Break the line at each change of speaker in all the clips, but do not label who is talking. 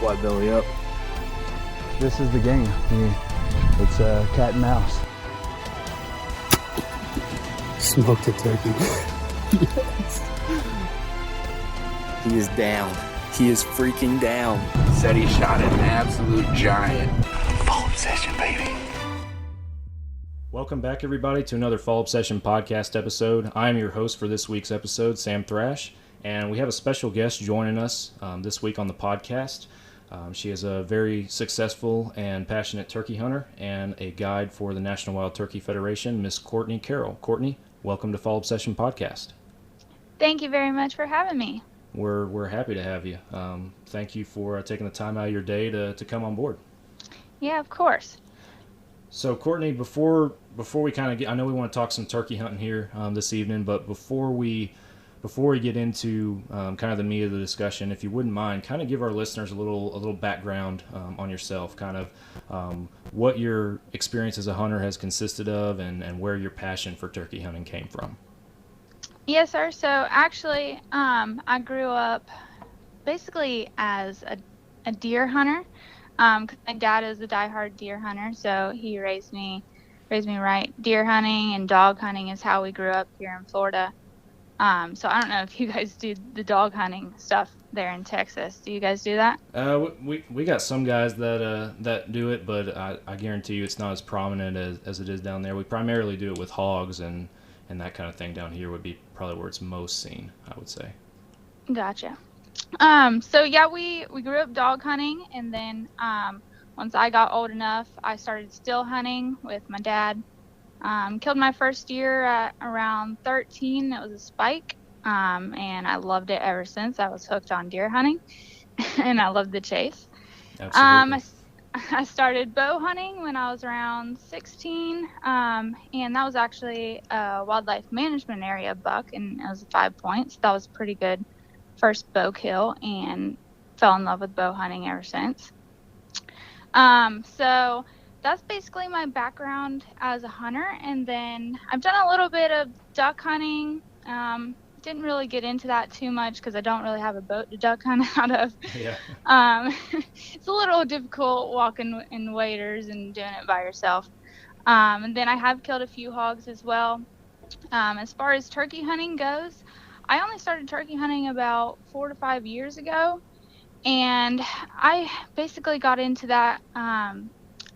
Why belly up?
This is the game. It's cat and mouse.
Smoked a turkey. Yes. He is down. He is freaking down.
Said he shot an absolute giant.
Fall obsession, baby.
Welcome back, everybody, to another Fall Obsession podcast episode. I am your host for this week's episode, Sam Thrash, and we have a special guest joining us this week on the podcast. She is a very successful and passionate turkey hunter and a guide for the National Wild Turkey Federation, Miss Courtney Carroll. Courtney, welcome to Fall Obsession podcast.
Thank you very much for having me.
We're happy to have you. Thank you for taking the time out of your day to come on board.
Yeah, of course.
So, Courtney, before we kind of get, I know we want to talk some turkey hunting here this evening, but before we get into kind of the meat of the discussion, if you wouldn't mind, kind of give our listeners a little background on yourself, kind of what your experience as a hunter has consisted of, and where your passion for turkey hunting came from.
Yes, sir. So actually, I grew up basically as a deer hunter. 'Cause my dad is a diehard deer hunter, so he raised me right. Deer hunting and dog hunting is how we grew up here in Florida. So I don't know if you guys do the dog hunting stuff there in Texas. Do you guys do that?
We got some guys that do it, but I guarantee you it's not as prominent as it is down there. We primarily do it with hogs and that kind of thing. Down here would be probably where it's most seen, I would say.
Gotcha. So yeah, we grew up dog hunting, and then once I got old enough, I started still hunting with my dad. Killed my first deer at around 13. It was a spike, and I loved it ever since. I was hooked on deer hunting, and I loved the chase.
Absolutely.
I started bow hunting when I was around 16, and that was actually a wildlife management area buck, and it was 5 points. That was pretty good first bow kill, and fell in love with bow hunting ever since. So that's basically my background as a hunter. And then I've done a little bit of duck hunting. Didn't really get into that too much because I don't really have a boat to duck hunt out of.
Yeah.
It's a little difficult walking in waders and doing it by yourself. And then I have killed a few hogs as well. As far as turkey hunting goes, I only started turkey hunting about 4 to 5 years ago, and I basically got into that.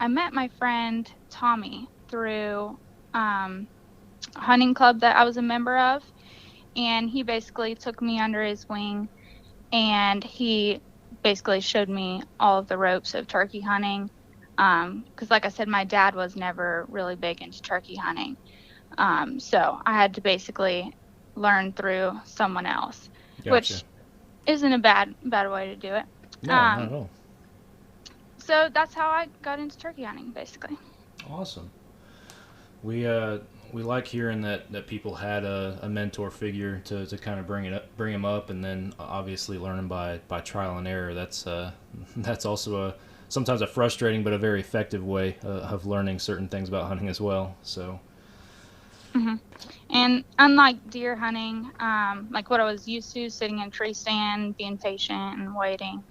I met my friend Tommy through a hunting club that I was a member of, and he basically took me under his wing, and he basically showed me all of the ropes of turkey hunting, because like I said, my dad was never really big into turkey hunting, so I had to basically learn through someone else. Gotcha. Which isn't a bad way to do it.
No, not at all.
So that's how I got into turkey hunting, basically.
Awesome. We like hearing that people had a mentor figure to kind of bring them up, and then obviously learning by trial and error. That's also sometimes a frustrating but a very effective way of learning certain things about hunting as well. So.
Mm-hmm. And unlike deer hunting, like what I was used to, sitting in a tree stand, being patient and waiting,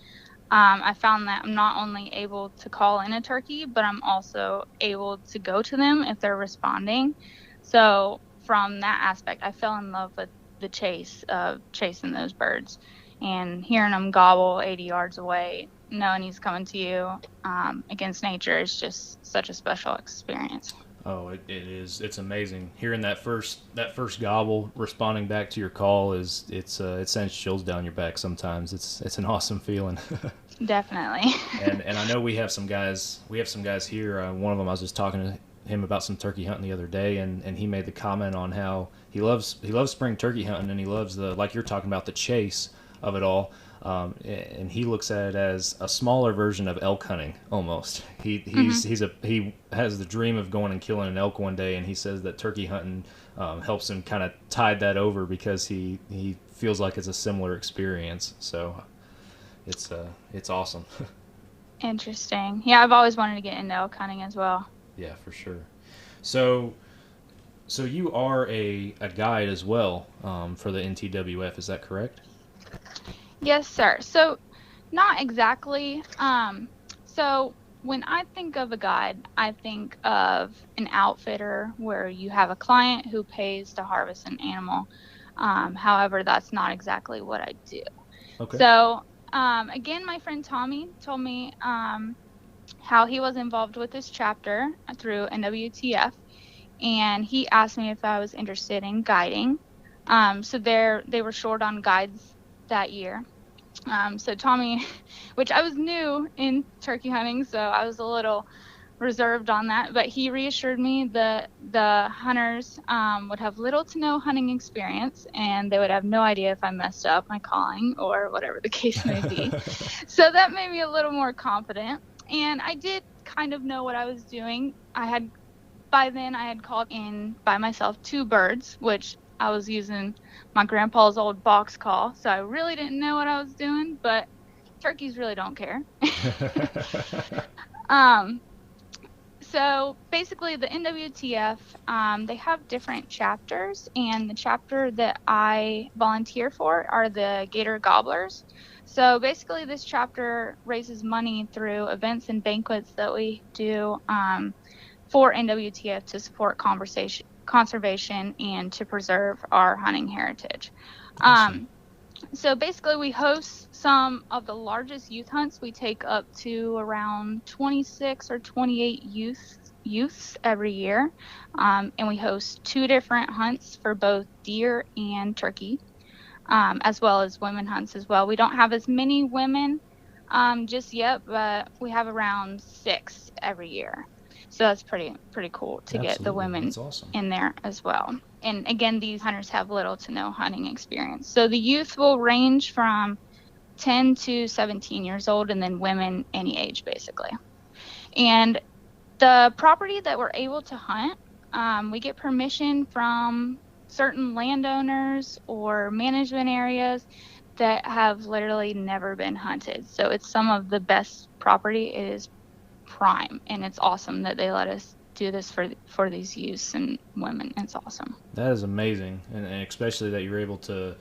I found that I'm not only able to call in a turkey, but I'm also able to go to them if they're responding. So from that aspect, I fell in love with the chase of chasing those birds and hearing them gobble 80 yards away, knowing he's coming to you against nature is just such a special experience.
Oh, it is. It's amazing. Hearing that first gobble, responding back to your call it sends chills down your back sometimes. It's an awesome feeling.
Definitely.
and I know we have some guys here. One of them, I was just talking to him about some turkey hunting the other day, and he made the comment on how he loves spring turkey hunting, and he loves like you're talking about, the chase of it all. And he looks at it as a smaller version of elk hunting almost. He has the dream of going and killing an elk one day, and he says that turkey hunting helps him kind of tide that over because he feels like it's a similar experience. So it's awesome.
Interesting. Yeah, I've always wanted to get into elk hunting as well.
Yeah, for sure. So you are a guide as well for the NTWF, is that correct?
Yes, sir. So Not exactly. So when I think of a guide, I think of an outfitter where you have a client who pays to harvest an animal. However, that's not exactly what I do.
Okay.
So, again, my friend Tommy told me how he was involved with this chapter through NWTF, and he asked me if I was interested in guiding. So they were short on guides that year. So Tommy, which I was new in turkey hunting, so I was a little reserved on that, but he reassured me that the hunters would have little to no hunting experience and they would have no idea if I messed up my calling or whatever the case may be. So that made me a little more confident. And I did kind of know what I was doing. By then, I had called in by myself 2 birds, which I was using my grandpa's old box call. So I really didn't know what I was doing, but turkeys really don't care. um, so basically, the NWTF, they have different chapters, and the chapter that I volunteer for are the Gator Gobblers. So basically, this chapter raises money through events and banquets that we do for NWTF to support conservation and to preserve our hunting heritage.
Awesome.
So basically, we host some of the largest youth hunts. We take up to around 26 or 28 youths every year, and we host 2 different hunts for both deer and turkey, as well as women hunts as well. We don't have as many women just yet, but we have around 6 every year. So that's pretty cool to get the
Absolutely.
women
That's awesome.
in there as well. And again, these hunters have little to no hunting experience. So the youth will range from 10 to 17 years old, and then women any age basically. And the property that we're able to hunt, we get permission from certain landowners or management areas that have literally never been hunted. So it's some of the best property. It is prime, and it's awesome that they let us do this for these youths and women. It's awesome.
That is amazing, and especially that you're able to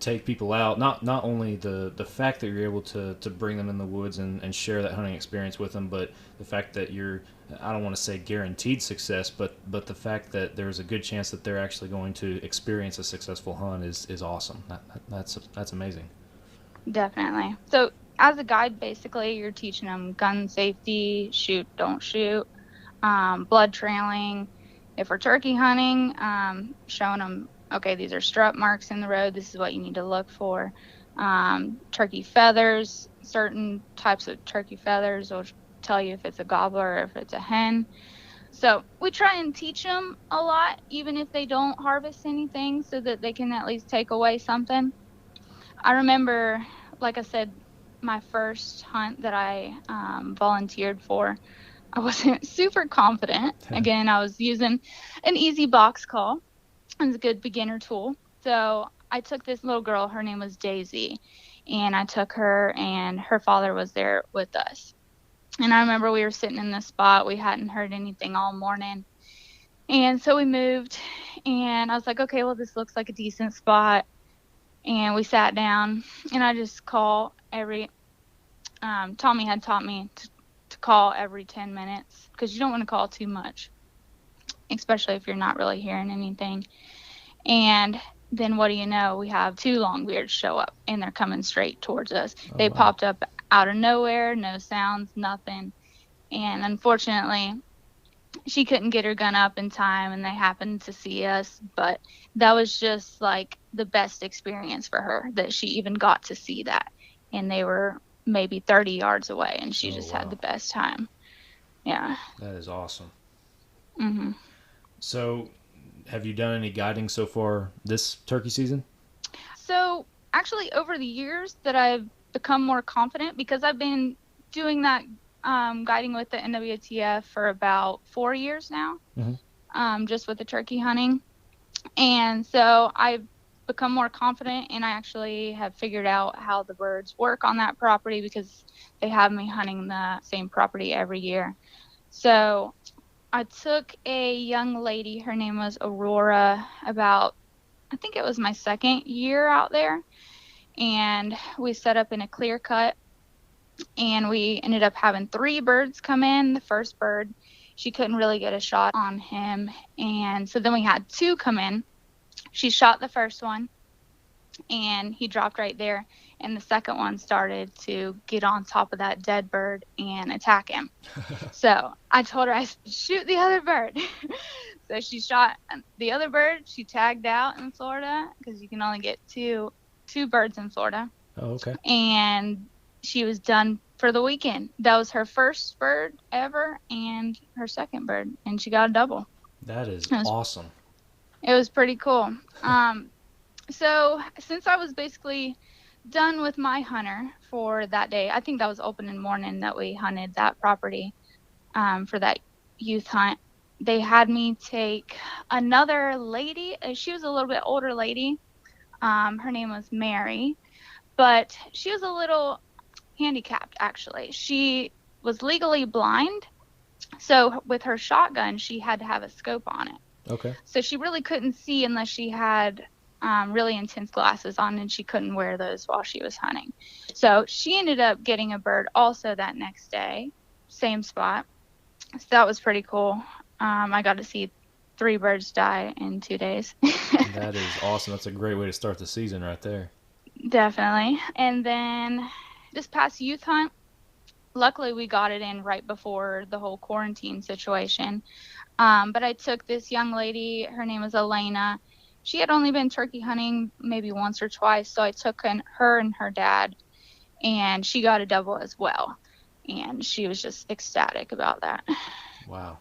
take people out. Not only the fact that you're able to bring them in the woods and share that hunting experience with them, but the fact that you're, I don't want to say guaranteed success, but the fact that there's a good chance that they're actually going to experience a successful hunt is awesome. That's amazing.
Definitely. So as a guide, basically, you're teaching them gun safety, shoot, don't shoot, blood trailing. If we're turkey hunting, showing them, okay, these are strut marks in the road. This is what you need to look for. Turkey feathers, certain types of turkey feathers will tell you if it's a gobbler or if it's a hen. So we try and teach them a lot, even if they don't harvest anything, so that they can at least take away something. I remember, like I said, my first hunt that I volunteered for, I wasn't super confident. Again, I was using an easy box call. It was a good beginner tool. So I took this little girl, her name was Daisy, and I took her, and her father was there with us. And I remember we were sitting in this spot. We hadn't heard anything all morning. And so we moved, and I was like, okay, well, this looks like a decent spot. And we sat down, and I just call every Tommy had taught me to call every 10 minutes, because you don't want to call too much, especially if you're not really hearing anything. And then what do you know? We have 2 longbeards show up, and they're coming straight towards us.
Oh,
They
wow.
popped up out of nowhere, no sounds, nothing. And unfortunately, she couldn't get her gun up in time, and they happened to see us. But that was just like the best experience for her, that she even got to see that. And they were maybe 30 yards away, and she
Oh,
just
wow.
had the best time. Yeah.
That is awesome.
hmm
So, have you done any guiding so far this turkey season?
So actually, over the years that I've become more confident, because I've been doing that guiding with the NWTF for about 4 years now, just with the turkey hunting. And so I've become more confident, and I actually have figured out how the birds work on that property, because they have me hunting the same property every year. So I took a young lady, her name was Aurora, about, I think it was my second year out there. and we set up in a clear cut, and we ended up having 3 birds come in. The first bird, she couldn't really get a shot on him, and so then we had 2 come in. She shot the first one, and he dropped right there, and the second one started to get on top of that dead bird and attack him. So I told her, I said, shoot the other bird. So she shot the other bird. She tagged out in Florida because you can only get two birds in Florida.
Oh, okay.
And she was done for the weekend. That was her first bird ever and her second bird, and she got a double.
That is awesome.
It was pretty cool. So since I was basically done with my hunter for that day, I think that was opening morning that we hunted that property for that youth hunt. They had me take another lady. She was a little bit older lady. Her name was Mary, but she was a little handicapped, actually. She was legally blind, so with her shotgun, she had to have a scope on it.
Okay.
So she really couldn't see unless she had really intense glasses on, and she couldn't wear those while she was hunting. So she ended up getting a bird also that next day, same spot. So that was pretty cool. I got to see 3 birds die in 2 days.
That is awesome. That's a great way to start the season right there.
Definitely. And then this past youth hunt, luckily we got it in right before the whole quarantine situation. But I took this young lady. Her name was Elena. She had only been turkey hunting maybe once or twice, so I took her and her dad, and she got a double as well. And she was just ecstatic about that.
Wow.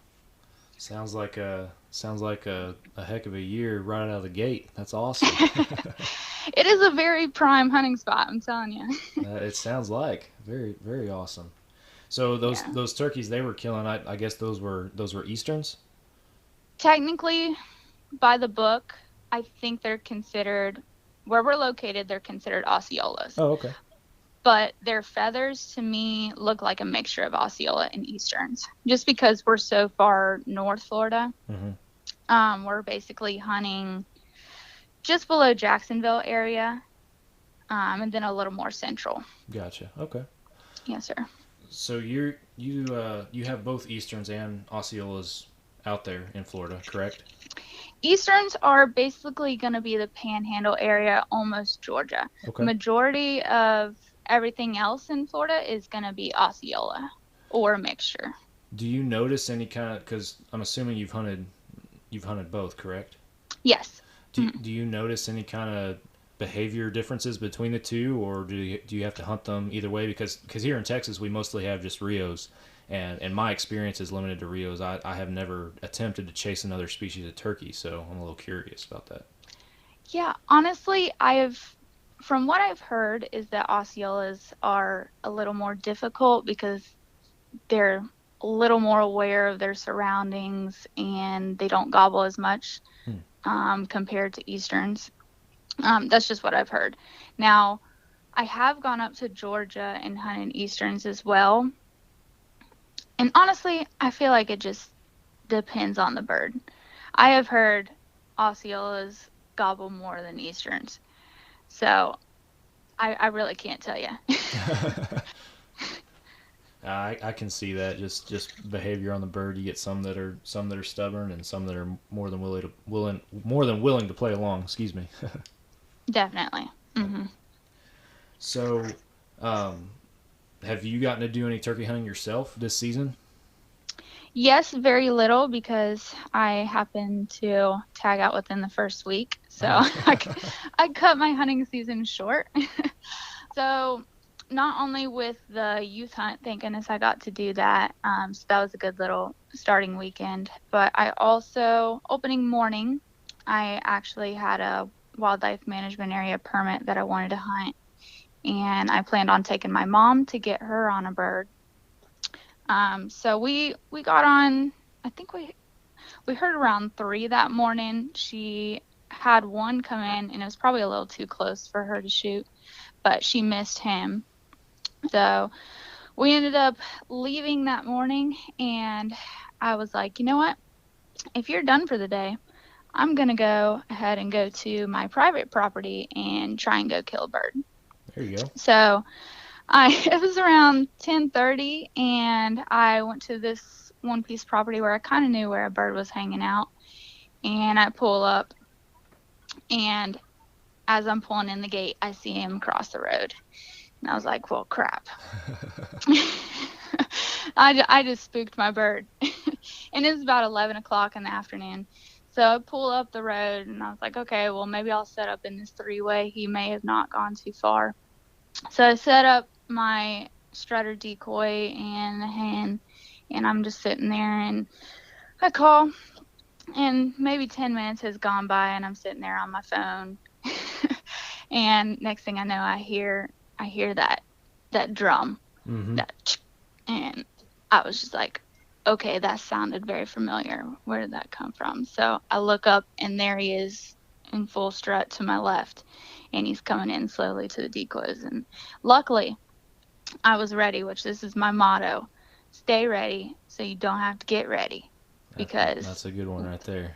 Sounds like a heck of a year right out of the gate. That's awesome.
It is a very prime hunting spot, I'm telling you.
It sounds like very, very awesome. So those turkeys they were killing, I guess those were Easterns?
Technically, by the book, I think they're considered, where we're located, they're considered Osceolas.
Oh, okay.
But their feathers, to me, look like a mixture of Osceola and Easterns. Just because we're so far north Florida, we're basically hunting just below Jacksonville area, and then a little more central.
Gotcha. Okay.
Yes, sir.
So you have both Easterns and Osceolas out there in Florida, correct?
Easterns are basically going to be the Panhandle area, almost Georgia.
Okay.
Majority of everything else in Florida is going to be Osceola or a mixture.
Do you notice any kind of, because I'm assuming you've hunted both, correct?
Yes.
Do you notice any kind of behavior differences between the two, or do you have to hunt them either way? Because here in Texas we mostly have just Rios, and my experience is limited to Rios. I have never attempted to chase another species of turkey, so I'm a little curious about that.
Yeah, honestly, from what I've heard is that Osceolas are a little more difficult because they're a little more aware of their surroundings and they don't gobble as much compared to Easterns. That's just what I've heard. Now, I have gone up to Georgia and hunted Easterns as well. And honestly, I feel like it just depends on the bird. I have heard Osceolas gobble more than Easterns. So I really can't tell you.
I can see that just behavior on the bird. You get some that are stubborn and some that are more than willing to play along. Excuse me.
Definitely. Mm-hmm.
So, have you gotten to do any turkey hunting yourself this season?
Yes, very little because I happened to tag out within the first week. So I cut my hunting season short. So not only with the youth hunt, thank goodness I got to do that. So that was a good little starting weekend. But I also, opening morning, I actually had a wildlife management area permit that I wanted to hunt. And I planned on taking my mom to get her on a bird. So we got on, I think we heard around 3 that morning. She had one come in and it was probably a little too close for her to shoot, but she missed him. So we ended up leaving that morning, and I was like, you know what? If you're done for the day, I'm going to go ahead and go to my private property and try and go kill a bird.
There you go.
So it was around 10:30, and I went to this one piece property where I kind of knew where a bird was hanging out, and I pull up, and as I'm pulling in the gate, I see him cross the road, and I was like, well, crap. I just spooked my bird. And it was about 11 o'clock in the afternoon. So I pull up the road, and I was like, okay, well, maybe I'll set up in this three-way. He may have not gone too far. So I set up my strutter decoy and I'm just sitting there, and I call, and maybe 10 minutes has gone by, and I'm sitting there on my phone. And next thing I know, I hear that drum, and I was just like, okay, that sounded very familiar. Where did that come from? So I look up, and there he is in full strut to my left, and he's coming in slowly to the decoys. And luckily, I was ready, which this is my motto: stay ready so you don't have to get ready. Because
that's a good one right there.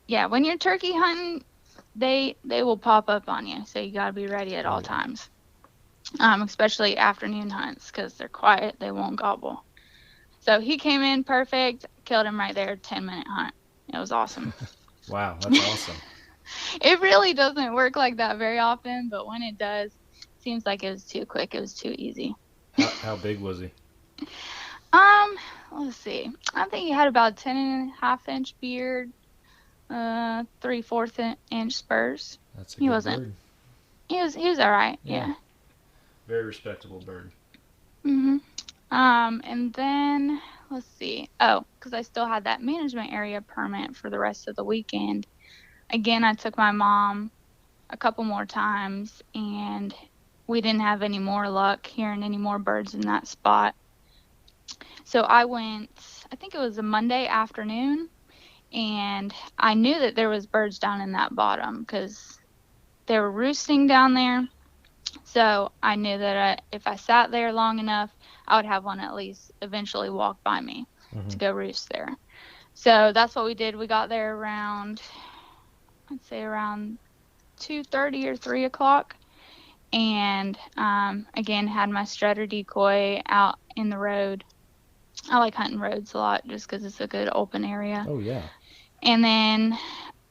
Yeah, when you're turkey hunting, they will pop up on you, so you got to be ready at all times. Especially afternoon hunts, because they're quiet, they won't gobble. So he came in perfect, killed him right there, 10-minute hunt. It was awesome.
Wow, that's awesome.
It really doesn't work like that very often, but when it does, it seems like it was too quick. It was too easy.
How big was he?
Let's see. I think he had about 10.5-inch beard, 3/4 inch spurs.
That's a good bird.
He was all right. Yeah.
Very respectable bird.
And then let's see. Oh, because I still had that management area permit for the rest of the weekend. Again, I took my mom a couple more times, and we didn't have any more luck hearing any more birds in that spot. So I went, I think it was a Monday afternoon, and I knew that there was birds down in that bottom because they were roosting down there. So I knew that if I sat there long enough, I would have one at least eventually walk by me to go roost there. So that's what we did. We got there around, I'd say around 2:30 or 3 o'clock. And again, had my strutter decoy out in the road. I like hunting roads a lot just because it's a good open area.
Oh, yeah.
And then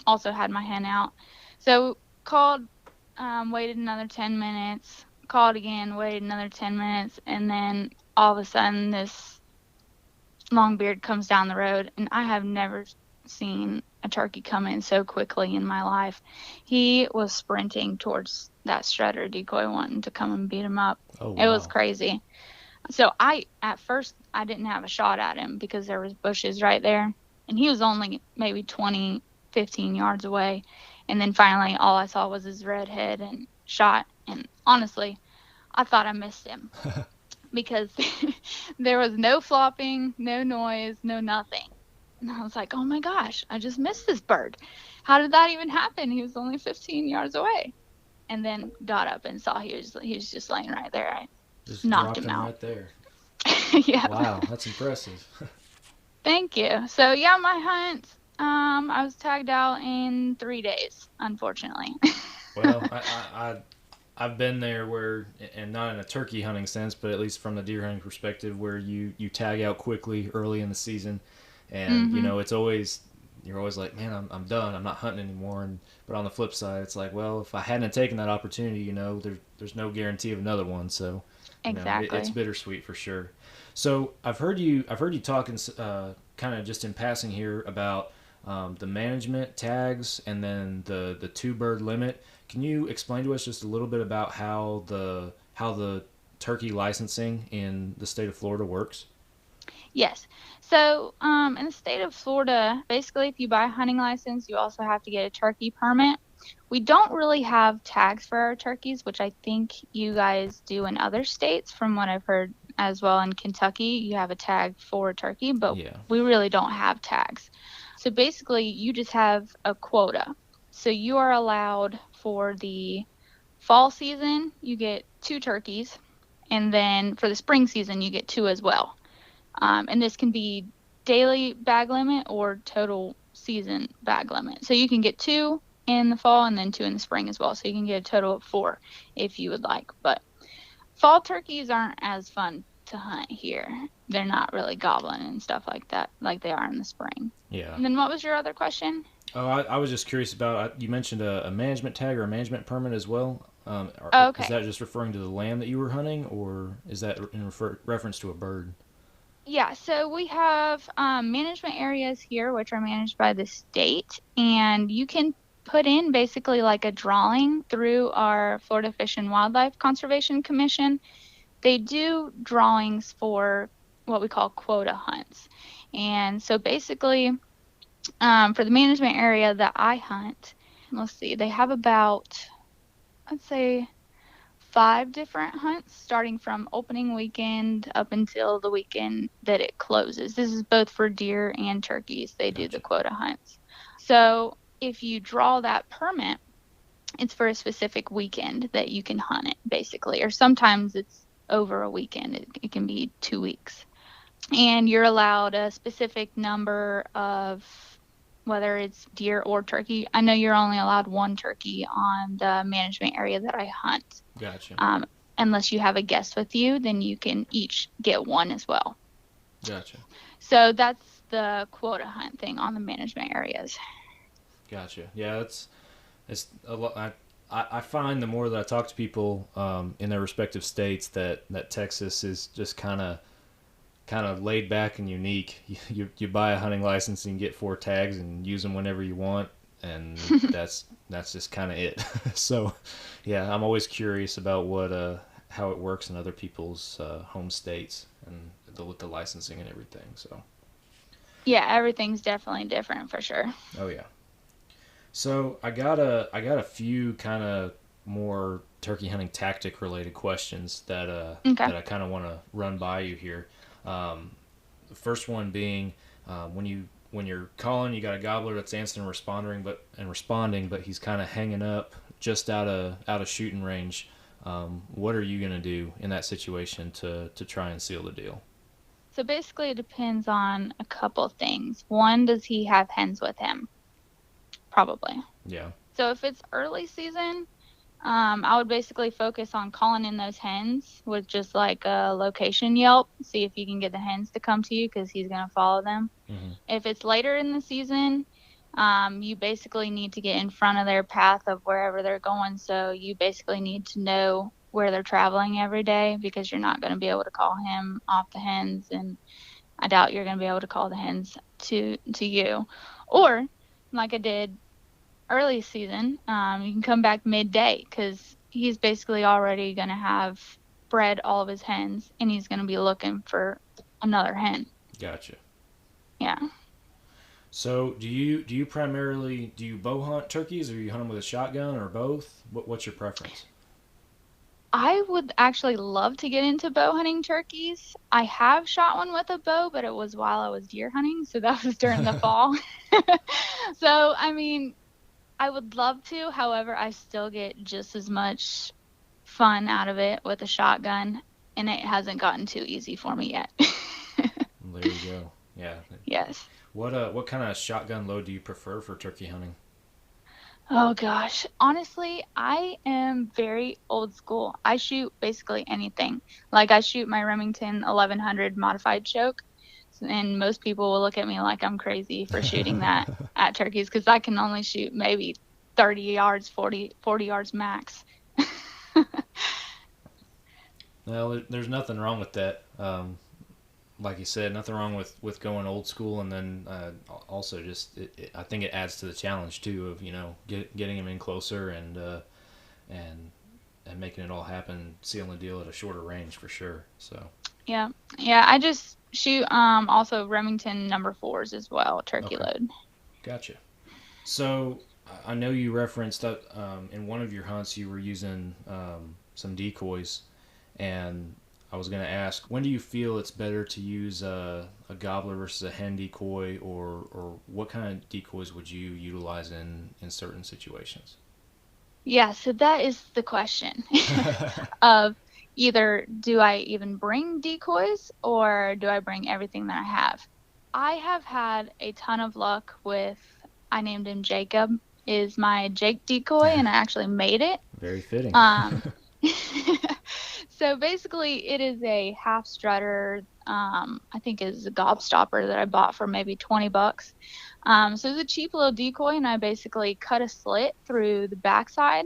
also had my hen out. So called, waited another 10 minutes, called again, waited another 10 minutes, and then all of a sudden this longbeard comes down the road, and I have never seen a turkey come in so quickly in my life. He was sprinting towards that strutter decoy wanting to come and beat him up.
Oh, wow.
It was crazy. So at first I didn't have a shot at him because there was bushes right there, and he was only maybe 15 yards away. And then finally all I saw was his red head and shot. And honestly, I thought I missed him because there was no flopping, no noise, no nothing. And I was like, oh my gosh, I just missed this bird. How did that even happen? He was only 15 yards away. And then got up and saw he was just laying right there. I
just
knocked
dropped
him out.
Right there.
Yeah.
Wow, that's impressive.
Thank you. So yeah, my hunt, I was tagged out in 3 days, unfortunately.
Well, I've been there where, and not in a turkey hunting sense, but at least from the deer hunting perspective, where you tag out quickly early in the season, and you know you're always like, man, I'm done, I'm not hunting anymore. But on the flip side, it's like, well, if I hadn't taken that opportunity, there's no guarantee of another one. So
exactly,
it's bittersweet for sure. So I've heard you talking kind of just in passing here about the management tags and then the 2-bird limit. Can you explain to us just a little bit about how the turkey licensing in the state of Florida works?
Yes. So in the state of Florida, basically if you buy a hunting license, you also have to get a turkey permit. We don't really have tags for our turkeys, which I think you guys do in other states from what I've heard as well. In Kentucky, you have a tag for a turkey, but we really don't have tags. So basically you just have a quota. So you are allowed for the fall season, you get 2 turkeys, and then for the spring season, you get 2 as well. And this can be daily bag limit or total season bag limit. So you can get 2 in the fall and then 2 in the spring as well. So you can get a total of 4 if you would like. But fall turkeys aren't as fun to hunt here. They're not really gobbling and stuff like that like they are in the spring.
Yeah.
And then what was your other question?
Oh, I was just curious about, you mentioned a management tag or a management permit as well.
Okay.
Is that just referring to the land that you were hunting, or is that in reference to a bird?
Yeah, so we have management areas here, which are managed by the state, and you can put in basically like a drawing through our Florida Fish and Wildlife Conservation Commission. They do drawings for what we call quota hunts. And so basically, for the management area that I hunt, let's see, they have about, I'd say, 5 different hunts starting from opening weekend up until the weekend that it closes. This is both for deer and turkeys. They do the quota hunts. So if you draw that permit, it's for a specific weekend that you can hunt it, basically. Or sometimes it's over a weekend. It can be 2 weeks. And you're allowed a specific number of, whether it's deer or turkey. I know you're only allowed 1 turkey on the management area that I hunt.
Gotcha.
Unless you have a guest with you, then you can each get 1 as well.
Gotcha.
So that's the quota hunt thing on the management areas.
Gotcha. Yeah, it's a lot. I find the more that I talk to people in their respective states that Texas is just kind of laid back and unique. You buy a hunting license and you get 4 tags and use them whenever you want, and that's just kind of it. So, yeah, I'm always curious about how it works in other people's home states and with the licensing and everything. So,
yeah, everything's definitely different for sure.
oh yeah. So I got a few kind of more turkey hunting tactic related questions that that I kind of want to run by you here. The first one being when you're calling, you got a gobbler that's answering and responding, but he's kind of hanging up just out of shooting range. What are you gonna do in that situation to try and seal the deal?
So basically, it depends on a couple things. One, does he have hens with him? Probably.
Yeah.
So if it's early season, I would basically focus on calling in those hens with just like a location yelp, see if you can get the hens to come to you because he's going to follow them.
Mm-hmm.
If it's later in the season, you basically need to get in front of their path of wherever they're going. So you basically need to know where they're traveling every day because you're not going to be able to call him off the hens, and I doubt you're going to be able to call the hens to you. Or, like I did early season, you can come back midday because he's basically already going to have bred all of his hens and he's going to be looking for another hen.
Gotcha.
Yeah.
So do you primarily bow hunt turkeys, or you hunt them with a shotgun, or both? What's your preference?
I would actually love to get into bow hunting turkeys. I have shot one with a bow, but it was while I was deer hunting, so that was during the fall. So, I mean, I would love to. However, I still get just as much fun out of it with a shotgun, and it hasn't gotten too easy for me yet.
There you go. Yeah.
Yes.
What kind of shotgun load do you prefer for turkey hunting?
Oh gosh, honestly, I am very old school. I shoot basically anything. Like I shoot my Remington 1100 modified choke, and most people will look at me like I'm crazy for shooting that at turkeys because I can only shoot maybe 30 yards, 40 yards max.
Well, there's nothing wrong with that. Like you said, nothing wrong with going old school, and then also just I think it adds to the challenge too of getting him in closer and making it all happen, sealing the deal at a shorter range for sure. So
yeah, I just shoot also Remington number 4s as well, turkey load.
Gotcha. So I know you referenced that in one of your hunts you were using some decoys, and I was going to ask, when do you feel it's better to use a gobbler versus a hen decoy, or what kind of decoys would you utilize in certain situations?
Yeah, so that is the question of either do I even bring decoys or do I bring everything that I have? I have had a ton of luck with, I named him Jacob. is my Jake decoy, and I actually made it.
Very fitting.
So basically, it is a half strutter. I think is a gobstopper that I bought for maybe $20. So it's a cheap little decoy, and I basically cut a slit through the backside,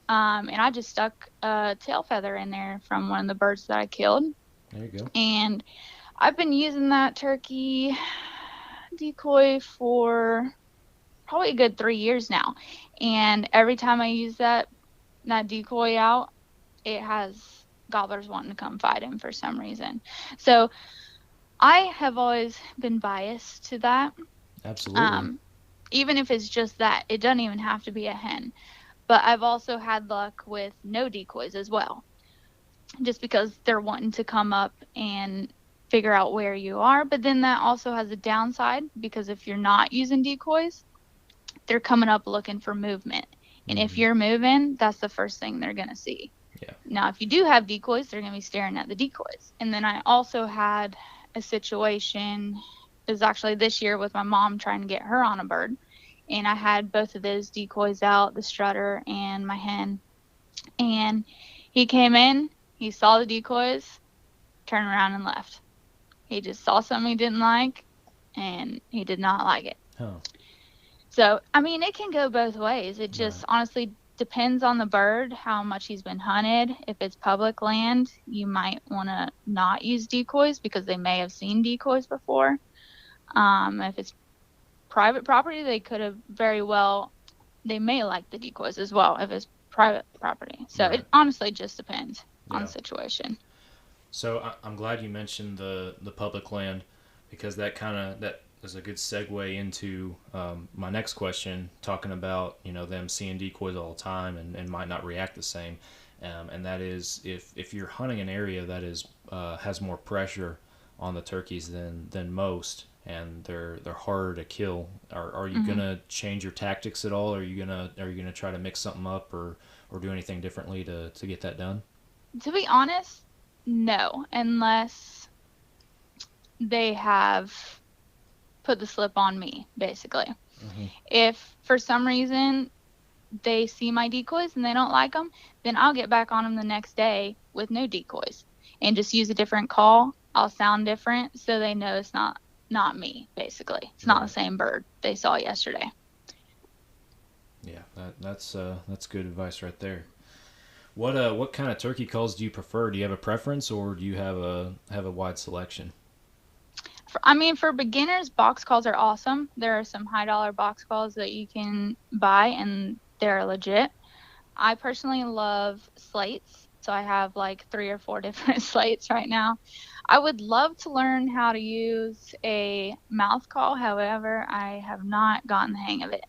and I just stuck a tail feather in there from one of the birds that I killed.
There you go.
And I've been using that turkey decoy for probably a good 3 years now. And every time I use that decoy out, it has gobblers wanting to come fight him for some reason. So I have always been biased to that.
Absolutely.
Even if it's just that, it doesn't even have to be a hen. But I've also had luck with no decoys as well, just because they're wanting to come up and figure out where you are. But then that also has a downside, because if you're not using decoys, they're coming up looking for movement. And if you're moving, that's the first thing they're going to see.
Yeah.
Now, if you do have decoys, they're going to be staring at the decoys. And then I also had a situation, it was actually this year, with my mom trying to get her on a bird. And I had both of those decoys out, the strutter and my hen. And he came in, he saw the decoys, turned around and left. He just saw something he didn't like, and he did not like it.
Oh.
So, I mean, it can go both ways. It just honestly depends on the bird, how much he's been hunted. If it's public land, you might want to not use decoys because they may have seen decoys before. If it's private property, they may like the decoys as well if it's private property. So it honestly just depends on the situation.
So I'm glad you mentioned the public land, because that is a good segue into my next question, talking about, them seeing decoys all the time and might not react the same. And that is, if you're hunting an area that is has more pressure on the turkeys than most, and they're harder to kill, are you gonna change your tactics at all? Are you gonna try to mix something up or do anything differently to get that done?
To be honest, no, unless they have put the slip on me, basically. If for some reason they see my decoys and they don't like them, then I'll get back on them the next day with no decoys and just use a different call. I'll sound different so they know it's not me, basically. It's not the same bird they saw yesterday.
Yeah, that's good advice right there. What kind of turkey calls do you prefer? Do you have a preference, or do you have a wide selection?
For beginners, box calls are awesome. There are some high-dollar box calls that you can buy, and they're legit. I personally love slates, so I have like 3 or 4 different slates right now. I would love to learn how to use a mouth call. However, I have not gotten the hang of it.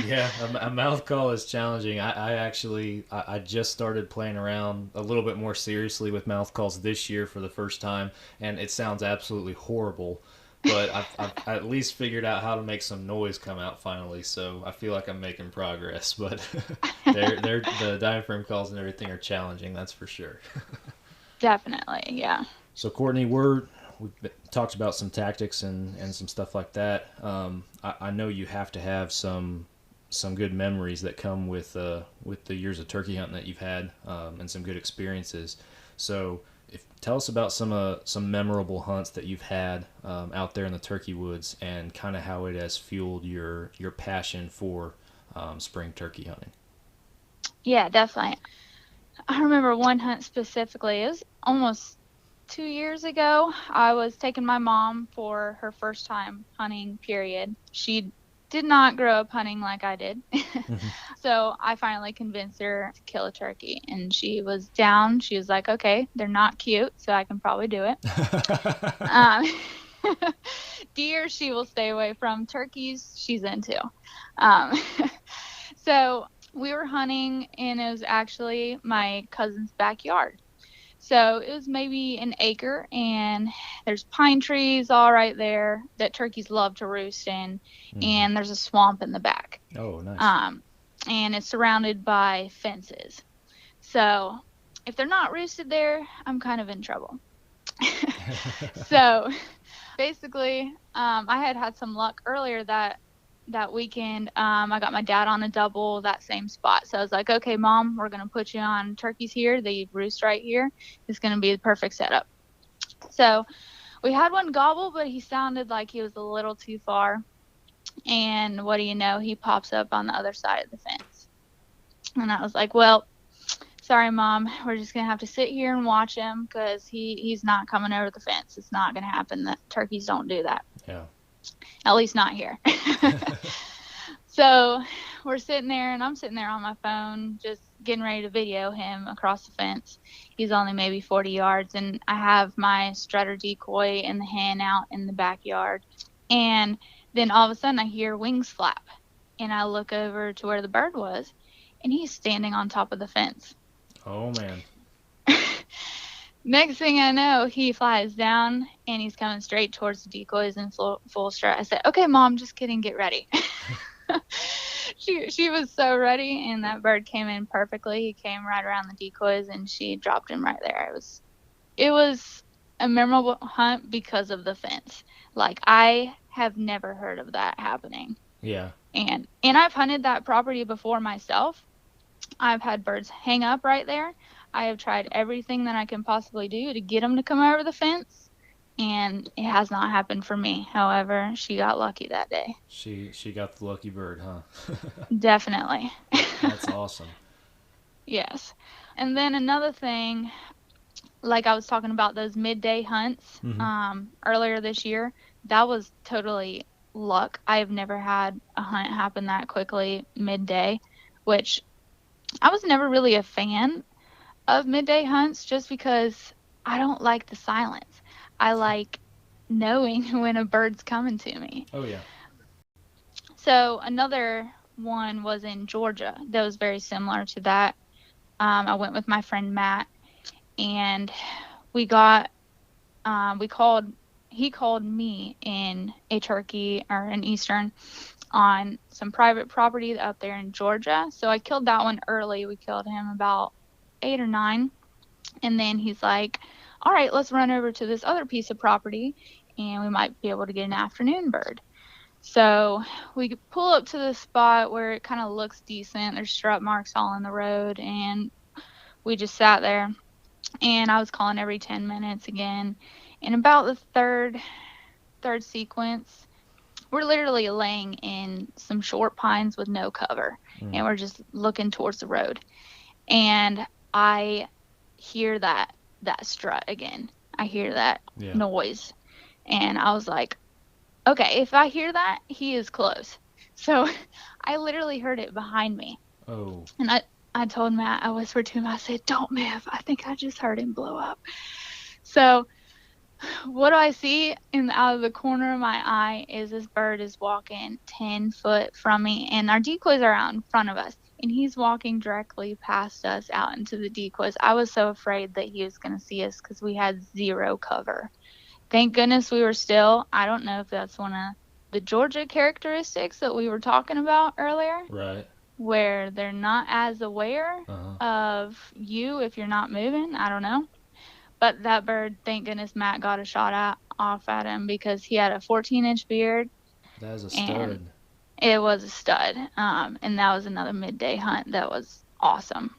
Yeah, a mouth call is challenging. I just started playing around a little bit more seriously with mouth calls this year for the first time, and it sounds absolutely horrible, but I've at least figured out how to make some noise come out finally, so I feel like I'm making progress. But the diaphragm calls and everything are challenging, that's for sure.
Definitely, yeah.
So Courtney, we've talked about some tactics and some stuff like that. I know you have to have some good memories that come with the years of turkey hunting that you've had, and some good experiences. So tell us about some memorable hunts that you've had out there in the turkey woods, and kind of how it has fueled your passion for spring turkey hunting.
Yeah, definitely. I remember one hunt specifically. It was almost 2 years ago. I was taking my mom for her first time hunting, period. She did not grow up hunting like I did. So I finally convinced her to kill a turkey, and she was down. She was like, okay, they're not cute, so I can probably do it. Deer she will stay away from. Turkeys she's into. So we were hunting, and it was actually my cousin's backyard. So it was maybe an acre, and there's pine trees all right there that turkeys love to roost in, and there's a swamp in the back.
Oh, nice.
And it's surrounded by fences. So if they're not roosted there, I'm kind of in trouble. So basically, I had some luck earlier that that weekend, I got my dad on a double that same spot. So I was like, okay, Mom, we're going to put you on turkeys here. They roost right here. It's going to be the perfect setup. So we had one gobble, but he sounded like he was a little too far. And what do you know? He pops up on the other side of the fence. And I was like, well, sorry, Mom. We're just going to have to sit here and watch him because he's not coming over the fence. It's not going to happen. The turkeys don't do that.
Yeah.
At least not here. So we're sitting there, and I'm sitting there on my phone just getting ready to video him across the fence. He's only maybe 40 yards, and I have my strutter decoy and the hen out in the backyard. And then all of a sudden I hear wings flap, and I look over to where the bird was, and he's standing on top of the fence.
Oh, man.
Next thing I know, he flies down, and he's coming straight towards the decoys in full strut. I said, okay, Mom, just kidding, get ready. She was so ready, and that bird came in perfectly. He came right around the decoys, and she dropped him right there. It was a memorable hunt because of the fence. Like, I have never heard of that happening.
Yeah.
And I've hunted that property before myself. I've had birds hang up right there. I have tried everything that I can possibly do to get them to come over the fence, and it has not happened for me. However, she got lucky that day.
She got the lucky bird, huh?
Definitely.
That's awesome.
Yes. And then another thing, like I was talking about those midday hunts earlier this year, that was totally luck. I have never had a hunt happen that quickly midday, which I was never really a fan of midday hunts just because I don't like the silence. I like knowing when a bird's coming to me.
Oh, yeah.
So another one was in Georgia that was very similar to that. I went with my friend Matt, and he called me in a turkey or an eastern on some private property up there in Georgia. So I killed that one early. We killed him about 8 or 9. And then he's like, all right, let's run over to this other piece of property, and we might be able to get an afternoon bird. So we pull up to the spot where it kind of looks decent. There's strut marks all in the road, and we just sat there. And I was calling every 10 minutes again. And about the third sequence, we're literally laying in some short pines with no cover, and we're just looking towards the road. And I hear that strut again. I hear that noise. And I was like, okay, if I hear that, he is close. So I literally heard it behind me.
Oh.
And I told Matt, I whispered to him, I said, don't move. I think I just heard him blow up. So what do I see out of the corner of my eye is this bird is walking 10 foot from me, and our decoys are out in front of us, and he's walking directly past us out into the decoys. I was so afraid that he was going to see us because we had zero cover. Thank goodness we were still. I don't know if that's one of the Georgia characteristics that we were talking about earlier.
Right.
Where they're not as aware of you if you're not moving. I don't know. But that bird, thank goodness Matt got a shot off at him because he had a 14-inch beard.
That is a stud.
It was a stud. And that was another midday hunt that was awesome.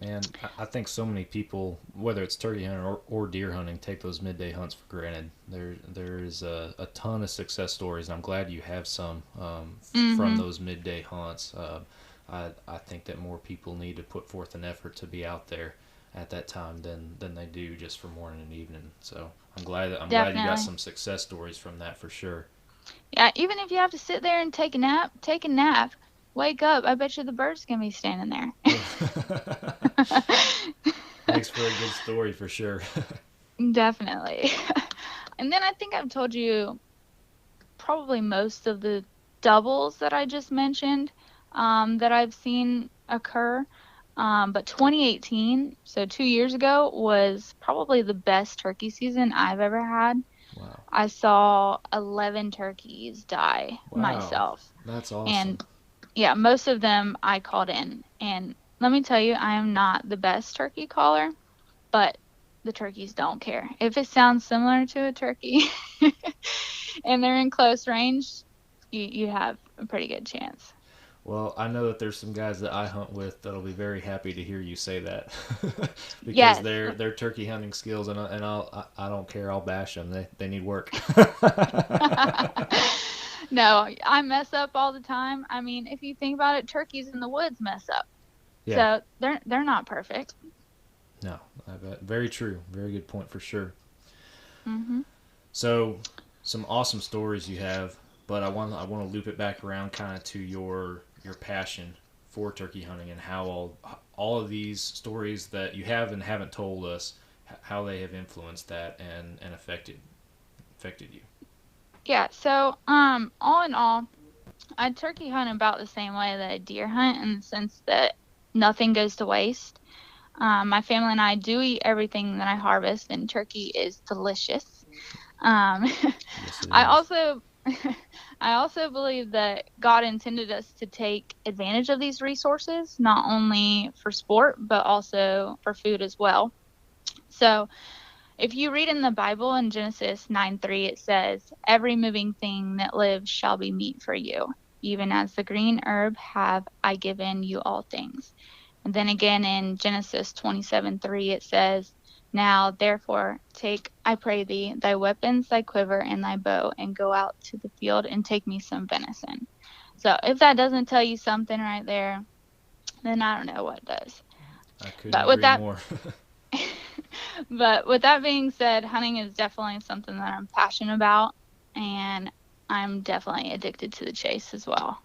Man, I think so many people, whether it's turkey hunting or deer hunting, take those midday hunts for granted. There's a ton of success stories, and I'm glad you have some from those midday hunts. I think that more people need to put forth an effort to be out there at that time than they do just for morning and evening. So I'm glad you got some success stories from that for sure.
Yeah, even if you have to sit there and take a nap. Wake up. I bet you the bird's going to be standing there.
Makes for a good story for sure.
Definitely. And then I think I've told you probably most of the doubles that I just mentioned that I've seen occur. But 2018, so 2 years ago, was probably the best turkey season I've ever had.
Wow.
I saw 11 turkeys die myself.
That's awesome.
And yeah, most of them I called in. And let me tell you, I am not the best turkey caller, but the turkeys don't care. If it sounds similar to a turkey and they're in close range, you have a pretty good chance.
Well, I know that there's some guys that I hunt with that'll be very happy to hear you say that, because
Yes.
their turkey hunting skills, and I don't care, I'll bash them. They need work.
No, I mess up all the time. I mean, if you think about it, turkeys in the woods mess up.
Yeah.
So they're not perfect.
No, I bet. Very true. Very good point for sure.
Mhm.
So, some awesome stories you have, but I want to loop it back around kind of to your passion for turkey hunting, and how all of these stories that you have and haven't told us, how they have influenced that and affected you.
Yeah, so all in all, I turkey hunt about the same way that I deer hunt, in the sense that nothing goes to waste. My family and I do eat everything that I harvest, and turkey is delicious.
Yes, it
I
is.
also I also believe that God intended us to take advantage of these resources, not only for sport, but also for food as well. So, if you read in the Bible in Genesis 9:3, it says, "Every moving thing that lives shall be meat for you. Even as the green herb have I given you all things." And then again in Genesis 27:3, it says, "Now therefore take, I pray thee, thy weapons, thy quiver, and thy bow, and go out to the field and take me some venison." So if that doesn't tell you something right there, then I don't know what does.
I couldn't
But with
agree
that
more.
But with that being said, hunting is definitely something that I'm passionate about, and I'm definitely addicted to the chase as well.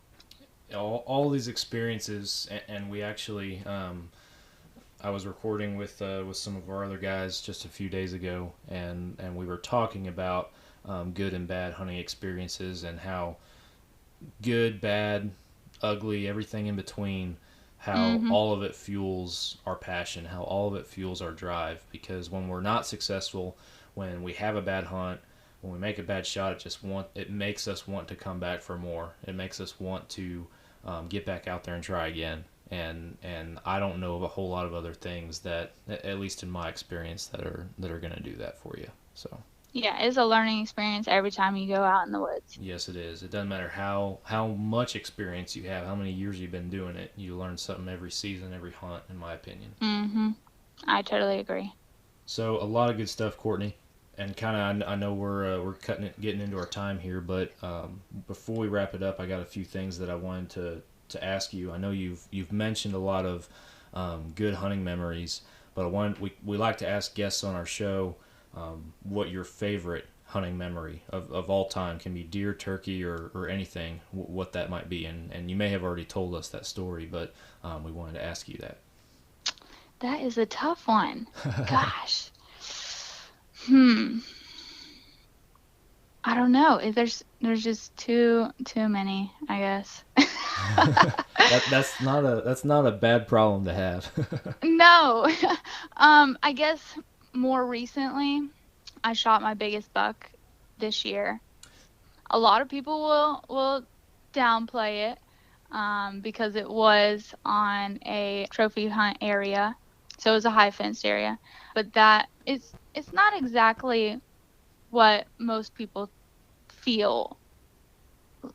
All these experiences, and we actually, I was recording with some of our other guys just a few days ago, and we were talking about good and bad hunting experiences, and how good, bad, ugly, everything in between, how
Mhm.
all of it fuels our passion, how all of it fuels our drive. Because when we're not successful, when we have a bad hunt, when we make a bad shot, it makes us want to come back for more. It makes us want to get back out there and try again. And I don't know of a whole lot of other things that, at least in my experience, that are going to do that for you. So.
Yeah, it's a learning experience every time you go out in the woods.
Yes, it is. It doesn't matter how much experience you have, how many years you've been doing it. You learn something every season, every hunt, in my opinion.
Mhm. I totally agree.
So a lot of good stuff, Courtney. And kind of, I know we're getting into our time here, but before we wrap it up, I got a few things that I wanted to ask you. I know you've mentioned a lot of good hunting memories, but we like to ask guests on our show what your favorite hunting memory of all time can be, deer, turkey, or anything, what that might be. And you may have already told us that story, but we wanted to ask you that.
That is a tough one. Gosh. Hmm. I don't know. There's just too many, I guess.
That's not a bad problem to have.
No. I guess more recently, I shot my biggest buck this year. A lot of people will downplay it, because it was on a trophy hunt area, so it was a high fenced area. But that is, it's not exactly what most people feel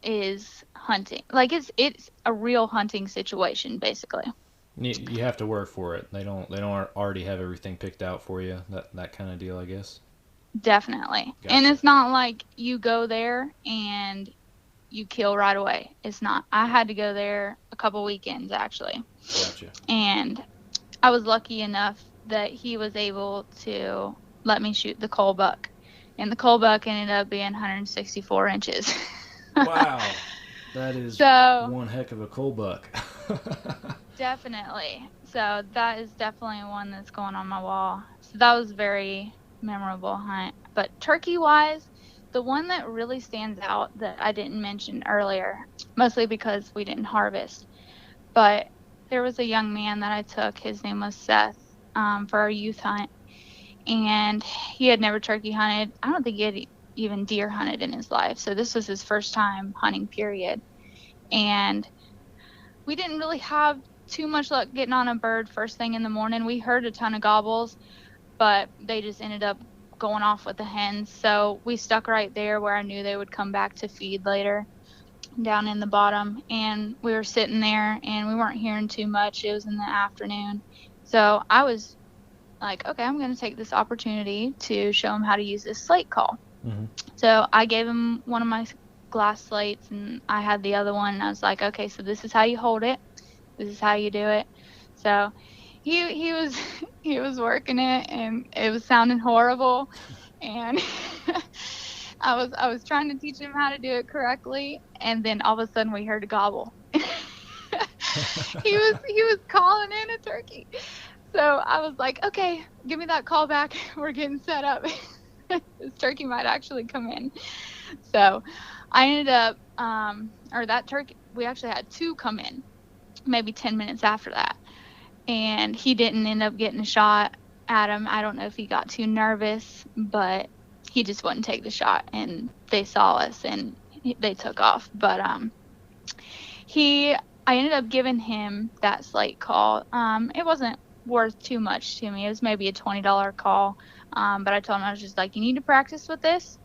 is hunting. Like it's a real hunting situation, basically.
You have to work for it. They don't already have everything picked out for you. That kind of deal, I guess.
Definitely. And
Gotcha.
it's not like you go there and you kill right away. It's not. I had to go there a couple weekends actually.
Gotcha.
And I was lucky enough that he was able to let me shoot the cull buck. And the cull buck ended up being 164 inches.
Wow, that is
So,
one heck of a coal buck.
definitely. So, that is definitely one that's going on my wall. So, that was very memorable hunt. But turkey wise, the one that really stands out that I didn't mention earlier, mostly because we didn't harvest, but there was a young man that I took. His name was Seth, for our youth hunt. And he had never turkey hunted. I don't think he had even deer hunted in his life. So this was his first time hunting, period. And we didn't really have too much luck getting on a bird first thing in the morning. We heard a ton of gobbles, but they just ended up going off with the hens. So we stuck right there where I knew they would come back to feed later. down in the bottom, and we were sitting there and we weren't hearing too much. It was in the afternoon. So I was like, okay, I'm going to take this opportunity to show him how to use this slate call.
Mm-hmm.
So I gave him one of my glass slates, and I had the other one, and I was like, okay, so this is how you hold it. This is how you do it. So he was he was working it, and it was sounding horrible, and I was trying to teach him how to do it correctly, and then all of a sudden we heard a gobble. He was calling in a turkey. So I was like, okay, give me that call back. We're getting set up. This turkey might actually come in. So I ended up, or that turkey, we actually had 2 come in, maybe 10 minutes after that. And he didn't end up getting a shot at him. I don't know if he got too nervous, but he just wouldn't take the shot. And they saw us and they took off. But I ended up giving him that slate call. It wasn't worth too much to me. It was maybe a $20 call. But I told him, I was just like, you need to practice with this.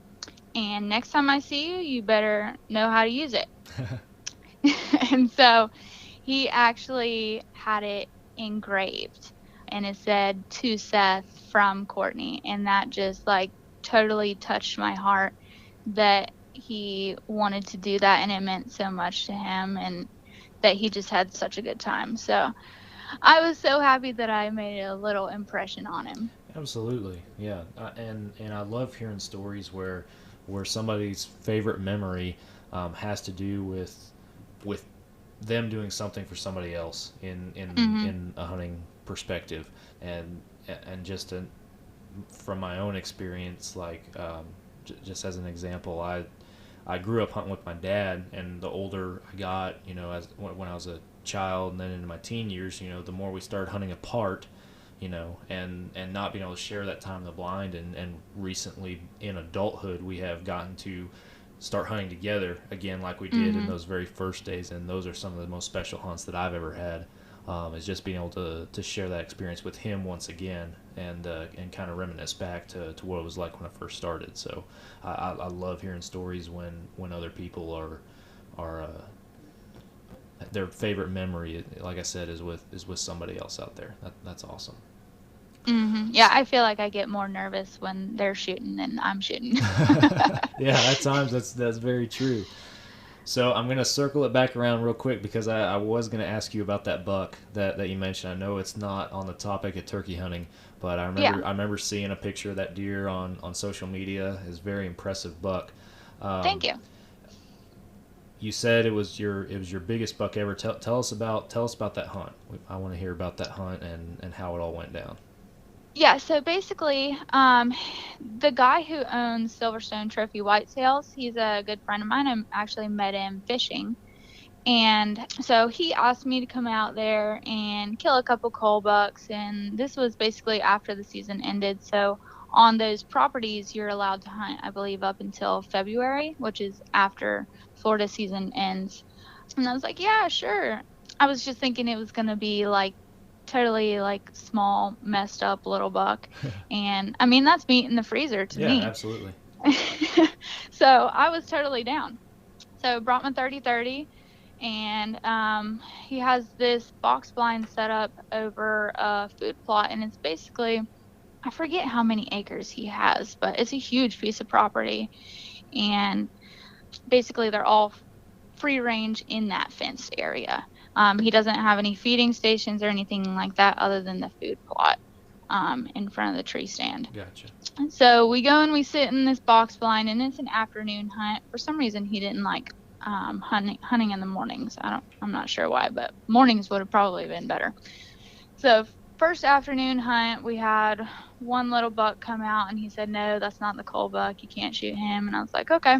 And next time I see you, you better know how to use it. And so he actually had it engraved, and it said, to Seth from Courtney. And that just like totally touched my heart that he wanted to do that, and it meant so much to him, and that he just had such a good time. So I was so happy that I made a little impression on him.
Absolutely, yeah. And I love hearing stories where somebody's favorite memory has to do with them doing something for somebody else in a hunting perspective, and just from my own experience, like just as an example, I grew up hunting with my dad, and the older I got, as when I was a child and then into my teen years, the more we started hunting apart, and not being able to share that time in the blind, and recently in adulthood we have gotten to start hunting together again like we did in those very first days, and those are some of the most special hunts that I've ever had, is just being able to share that experience with him once again, and kind of reminisce back to what it was like when I first started. So I love hearing stories when other people are their favorite memory, like I said, is with somebody else out there. That's awesome.
Yeah, I feel like I get more nervous when they're shooting than I'm shooting.
Yeah, at times that's very true. So I'm going to circle it back around real quick, because I was going to ask you about that buck that you mentioned. I know it's not on the topic of turkey hunting, but I remember seeing a picture of that deer on social media. It's a very impressive buck.
Thank you.
You said it was your biggest buck ever. Tell us about that hunt. I want to hear about that hunt and how it all went down.
Yeah, so basically, the guy who owns Silverstone Trophy Whitetails, he's a good friend of mine. I actually met him fishing. And so he asked me to come out there and kill a couple cull bucks. And this was basically after the season ended. So on those properties, you're allowed to hunt, I believe, up until February, which is after Florida season ends. And I was like, yeah, sure. I was just thinking it was going to be like totally like small, messed up little buck. And I mean, that's meat in the freezer to me.
Yeah, absolutely.
So I was totally down. So brought my 30-30, and he has this box blind set up over a food plot, and it's basically, I forget how many acres he has, but it's a huge piece of property. And basically they're all free range in that fenced area. He doesn't have any feeding stations or anything like that other than the food plot in front of the tree stand.
Gotcha.
So we go and we sit in this box blind, and it's an afternoon hunt. For some reason, he didn't like hunting in the mornings. I'm not sure why, but mornings would have probably been better. So first afternoon hunt, we had one little buck come out, and he said, no, that's not the cull buck. You can't shoot him. And I was like, okay.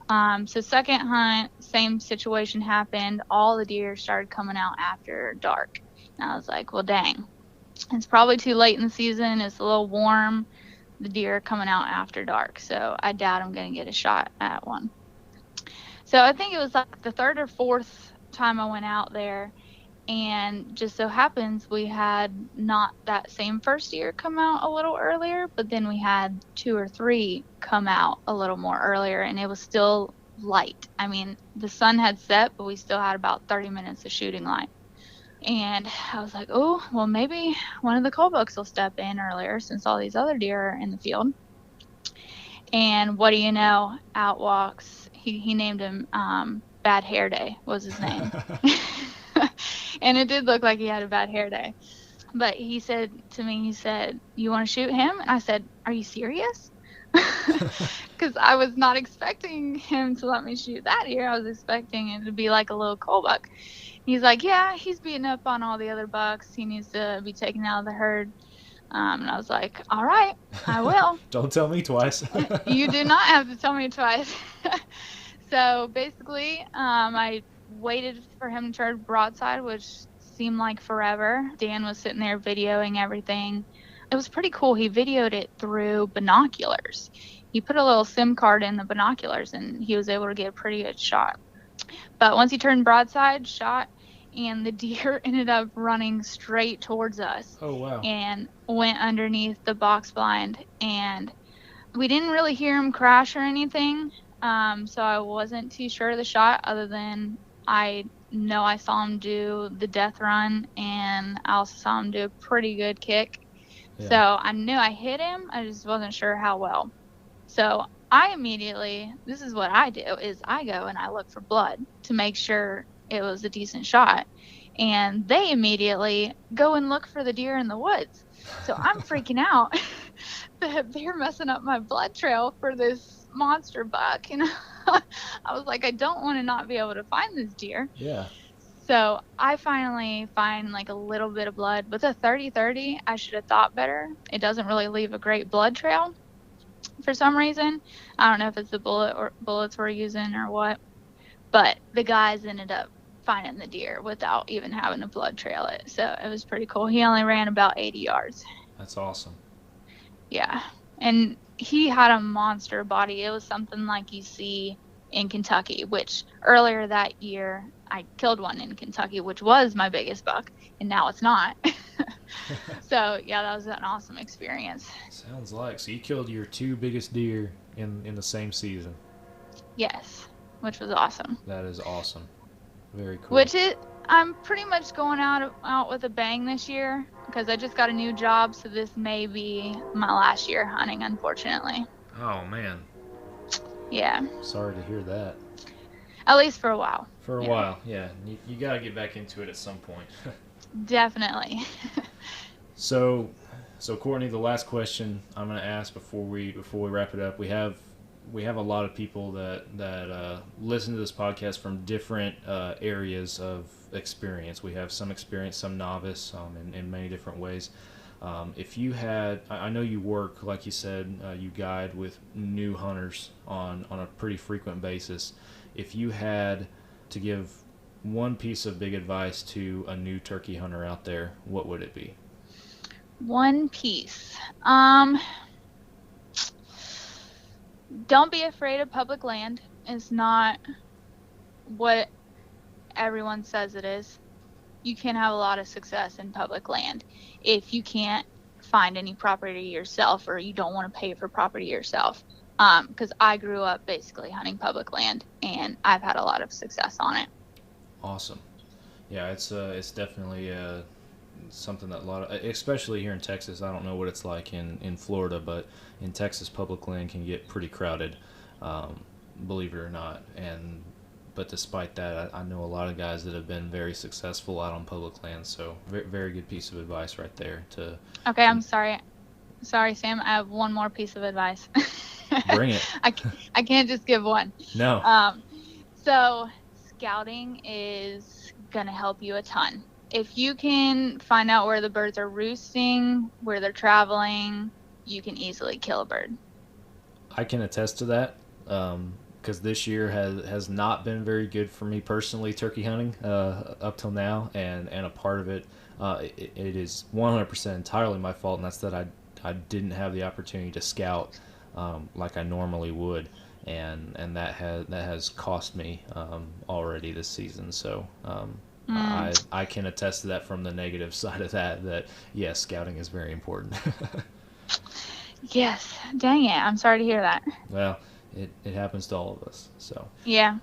So second hunt, same situation happened. All the deer started coming out after dark. And I was like, well, dang. It's probably too late in the season. It's a little warm. The deer are coming out after dark. So I doubt I'm going to get a shot at one. So I think it was like the third or fourth time I went out there. And just so happens we had not that same first deer come out a little earlier, but then we had 2 or 3 come out a little more earlier, and it was still light. I mean, the sun had set, but we still had about 30 minutes of shooting light. And I was like, oh, well, maybe one of the coal bucks will step in earlier since all these other deer are in the field. And what do you know? Out walks, he named him Bad Hair Day was his name. And it did look like he had a bad hair day. But he said to me, he said, you want to shoot him? And I said, are you serious? Because I was not expecting him to let me shoot that deer. I was expecting it to be like a little coal buck. He's like, yeah, he's beating up on all the other bucks. He needs to be taken out of the herd. And I was like, all right, I will.
Don't tell me twice.
You do not have to tell me twice. So basically, I waited for him to turn broadside, which seemed like forever. Dan was sitting there videoing everything. It was pretty cool. He videoed it through binoculars. He put a little SIM card in the binoculars, and he was able to get a pretty good shot. But once he turned broadside, shot, and the deer ended up running straight towards us.
Oh, wow.
And went underneath the box blind. And we didn't really hear him crash or anything. So I wasn't too sure of the shot, other than I know I saw him do the death run, and I also saw him do a pretty good kick. Yeah. So I knew I hit him. I just wasn't sure how well. So I immediately, this is what I do, is I go and I look for blood to make sure it was a decent shot. And they immediately go and look for the deer in the woods. So I'm freaking out that they're messing up my blood trail for this monster buck. And I was like, I don't want to not be able to find this deer.
Yeah.
So I finally find like a little bit of blood. With a 30-30, I should have thought better. It doesn't really leave a great blood trail for some reason. I don't know if it's the bullets we're using or what. But the guys ended up finding the deer without even having to blood trail it. So it was pretty cool. He only ran about 80 yards.
That's awesome.
Yeah. And he had a monster body. It was something like you see in Kentucky, which earlier that year I killed one in Kentucky, which was my biggest buck, and now it's not. So yeah, that was an awesome experience.
Sounds like. So you killed your two biggest deer in the same season.
Yes, which was awesome.
That is awesome. Very cool.
I'm pretty much going out with a bang this year, because I just got a new job, so this may be my last year hunting, unfortunately.
Oh, man.
Yeah.
Sorry to hear that.
At least for a while.
For a while, yeah. You got to get back into it at some point.
Definitely.
So Courtney, the last question I'm going to ask before we wrap it up. We have a lot of people that listen to this podcast from different areas of experience. We have some experience, some novice, in many different ways. If you had, I know you work, like you said, you guide with new hunters on a pretty frequent basis. If you had to give one piece of big advice to a new turkey hunter out there, what would it be?
One piece. Don't be afraid of public land. It's not what everyone says it is. You can have a lot of success in public land if you can't find any property yourself, or you don't want to pay for property yourself. Because I grew up basically hunting public land, and I've had a lot of success on it.
Awesome. Yeah, it's definitely something that a lot of, especially here in Texas, I don't know what it's like in Florida, but in Texas, public land can get pretty crowded, believe it or not. But despite that, I know a lot of guys that have been very successful out on public land. So very, very good piece of advice right there.
Okay, I'm sorry, Sam. I have one more piece of advice.
Bring it.
I can't just give one.
No.
So scouting is gonna help you a ton. If you can find out where the birds are roosting, where they're traveling, you can easily kill a bird.
I can attest to that, because this year has not been very good for me personally, turkey hunting, up till now, and a part of it, it is 100% entirely my fault, and that's that I didn't have the opportunity to scout like I normally would, and that has cost me already this season. So I can attest to that from the negative side of that yes, scouting is very important.
Yes, dang it, I'm sorry to hear that.
Well, it happens to all of us. So
Yeah.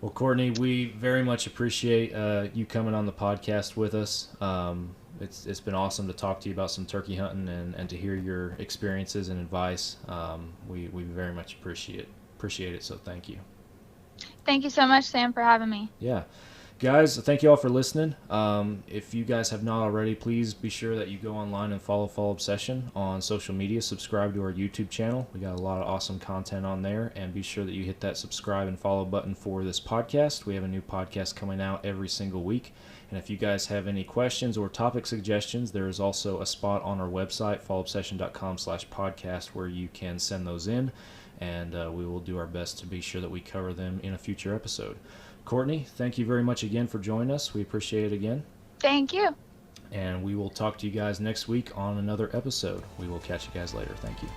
well, Courtney, we very much appreciate you coming on the podcast with us. It's been awesome to talk to you about some turkey hunting and to hear your experiences and advice. We very much appreciate it. So thank you.
Thank you so much, Sam, for having me.
Yeah. Guys, thank you all for listening. If you guys have not already, please be sure that you go online and follow Fall Obsession on social media. Subscribe to our YouTube channel. We got a lot of awesome content on there. And be sure that you hit that subscribe and follow button for this podcast. We have a new podcast coming out every single week. And if you guys have any questions or topic suggestions, there is also a spot on our website, fallobsession.com/podcast, where you can send those in. And we will do our best to be sure that we cover them in a future episode. Courtney, thank you very much again for joining us. We appreciate it again.
Thank you.
And we will talk to you guys next week on another episode. We will catch you guys later. Thank you.